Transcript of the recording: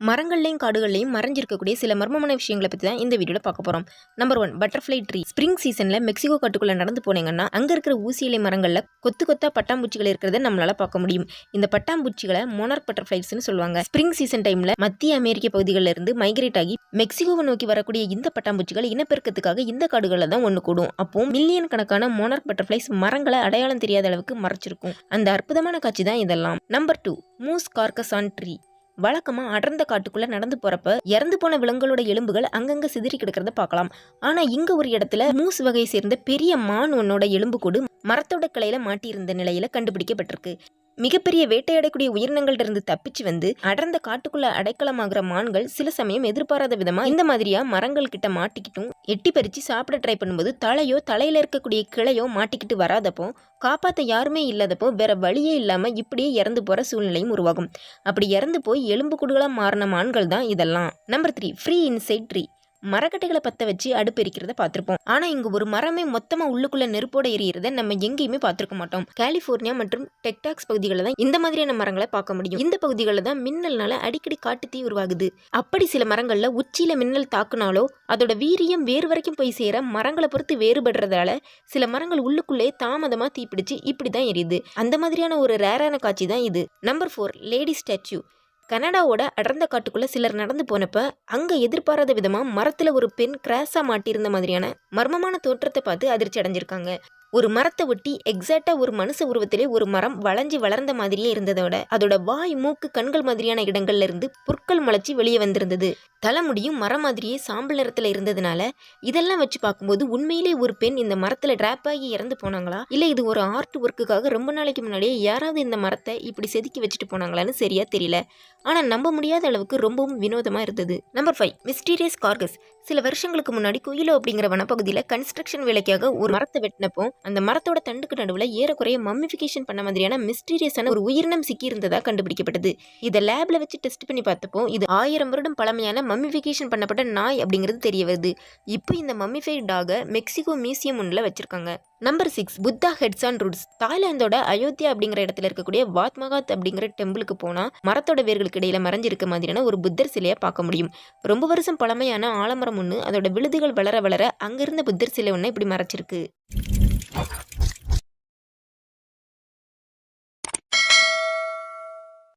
மரங்கள்லையும் காடுகள்லையும் மறைஞ்சிருக்கக்கூடிய சில மர்மமான விஷயங்களை பற்றி தான் இந்த வீடியோவில் பார்க்க போகிறோம். Number 1, butterfly tree. ஸ்ப்ரிங் சீசனில் மெக்சிகோ காட்டுக்குள்ளே நடந்து போனீங்கன்னா அங்கே இருக்கிற ஊசி இலை மரங்களில் கொத்து கொத்தா பட்டாம்பூச்சிகள் இருக்கிறத நம்மளால பார்க்க முடியும். இந்த பட்டாம்பூச்சிகளை மோனார்க் பட்டர்ஃப்ளைஸ்னு சொல்லுவாங்க. ஸ்ப்ரிங் சீசன் டைமில் மத்திய அமெரிக்க பகுதிகளில் இருந்து மைக்ரேட் ஆகி மெக்சிகோவை நோக்கி வரக்கூடிய இந்த பட்டாம்பூச்சிகள் இனப்பெருக்கத்துக்காக இந்த காடுகளில் தான் ஒன்று கூடும். அப்போ மில்லியன் கணக்கான மோனார்க் பட்டர்ஃப்ளைஸ் மரங்களை அடையாளம் தெரியாத அளவுக்கு மறைச்சிருக்கும். அந்த அற்புதமான காட்சி தான் இதெல்லாம். Number 2, moose carcass on tree. வழக்கமா அடர்ந்த காட்டுக்குள்ள நடந்து போறப்ப இறந்து போன விலங்குகளோட எலும்புகள் அங்கங்க சிதறி கிடக்கிறத பார்க்கலாம். ஆனா இங்க ஒரு இடத்துல மூஸ் வகையை சேர்ந்த பெரிய மான் ஒன்னோட எலும்பு கூடு மரத்தோட கிளையில மாட்டியிருந்த நிலையில கண்டுபிடிக்கப்பட்டிருக்கு. மிகப்பெரிய வேட்டையாடக்கூடிய உயிரினங்கள்ட்ட இருந்து தப்பிச்சு வந்து அடர்ந்த காட்டுக்குள்ள அடைக்கலமாகிற மான்கள் சில சமயம் எதிர்பாராத விதமா இந்த மாதிரியா மரங்கள் கிட்ட மாட்டிக்கிட்டும் எட்டி பறிச்சு சாப்பிட ட்ரை பண்ணும்போது தலையில இருக்கக்கூடிய கிளையோ மாட்டிக்கிட்டு வராதப்போ காப்பாற்ற யாருமே இல்லாதப்போ வேற வழியே இல்லாம இப்படியே இறந்து போற சூழ்நிலையும் உருவாகும். அப்படி இறந்து போய் எலும்பு கூடுகளா மாறின மான்கள் தான் இதெல்லாம். Number 3, free inside tree. மரக்கட்டைகளை பற்ற வச்சு அடுப்பு எரிக்கிறத பார்த்துருப்போம். ஆனா இங்க ஒரு மரமே மொத்தமா உள்ளுக்குள்ள நெருப்போட எரியறத நம்ம எங்கேயுமே பார்த்துருக்க மாட்டோம். கலிபோர்னியா மற்றும் டெக்சாஸ் பகுதிகளில் தான் இந்த மாதிரியான மரங்களை பார்க்க முடியும். இந்த பகுதிகளில் தான் மின்னல்னால அடிக்கடி காட்டு தீ உருவாகுது. அப்படி சில மரங்கள்ல உச்சியில மின்னல் தாக்குனாலோ அதோட வீரியம் வேறு வரைக்கும் போய் சேர மரங்களை பொறுத்து வேறுபடுறதால சில மரங்கள் உள்ளுக்குள்ளே தாமதமா தீப்பிடிச்சு இப்படிதான் எரியுது. அந்த மாதிரியான ஒரு ரேரான காட்சி தான் இது. Number 4, lady statue. கனடாவோட அடர்ந்த காட்டுக்குள்ள சிலர் நடந்து போனப்ப அங்க எதிர்பாராத விதமா மரத்துல ஒரு பெண் கிராஸா மாட்டியிருந்த மாதிரியான மர்மமான தோற்றத்தை பார்த்து அதிர்ச்சி அடைஞ்சிருக்காங்க. ஒரு மரத்தை ஒட்டி எக்ஸாக்டா ஒரு மனுஷ உருவத்திலே ஒரு மரம் வளைஞ்சு வளர்ந்த மாதிரியே இருந்ததோட அதோட வாய், மூக்கு, கண்கள் மாதிரியான இடங்கள்ல இருந்து புற்கள் முளைச்சி வெளியே வந்திருந்தது. தலைமுடியும் மரம் மாதிரியே சாம்பல் நிறத்துல இருந்ததுனால இதெல்லாம் வச்சு பார்க்கும்போது உண்மையிலே ஒரு பெண் இந்த மரத்துல டிராப் ஆகி இறந்து போனாங்களா, இல்ல இது ஒரு ஆர்ட் ஒர்க்குக்காக ரொம்ப நாளைக்கு முன்னாடியே யாராவது இந்த மரத்தை இப்படி செதுக்கி வச்சுட்டு போனாங்களான்னு சரியா தெரியல. ஆனா நம்ப முடியாத அளவுக்கு ரொம்பவும் வினோதமா இருந்தது. Number 5, mysterious Gorges. சில வருஷங்களுக்கு முன்னாடி குயிலோ அப்படிங்கிற வனப்பகுதியில கன்ஸ்ட்ரக்ஷன் வேலைக்காக ஒரு மரத்தை வெட்டினப்போ அந்த மரத்தோட தண்டுக்கு நடுவுல ஏறக்குறைய மம்மிஃபிகேஷன் பண்ண மாதிரியான மிஸ்டீரியஸான ஒரு உயிரினம் சிக்கி இருந்ததா கண்டுபிடிக்கப்பட்டது. இதை லேப்ல வச்சு டெஸ்ட் பண்ணி பார்த்தப்போ இது 1000 வருடம் பழமையான மம்மிஃபிகேஷன் பண்ணப்பட்ட நாய் அப்படிங்கிறது தெரிய வருது. இப்போ இந்த மம்மிஃபைட் டாக மெக்சிகோ மியூசியம் ஒன்றில் வச்சிருக்காங்க. Number 6, Buddha heads on roots. தாய்லாந்தோட அயோத்தியா அப்படிங்கிற இடத்துல இருக்கக்கூடிய வாத்மகாத் அப்படிங்கிற டெம்பிளுக்கு போனா மரத்தோட வேர்களுக்கு இடையில மறைஞ்சிருக்க மாதிரியான ஒரு புத்தர் சிலையை பார்க்க முடியும். ரொம்ப வருஷம் பழமையான ஆலமரம் ஒன்று அதோட விழுதுகள் வளர வளர அங்கிருந்த புத்தர் சிலை ஒன்று இப்படி மறைச்சிருக்கு.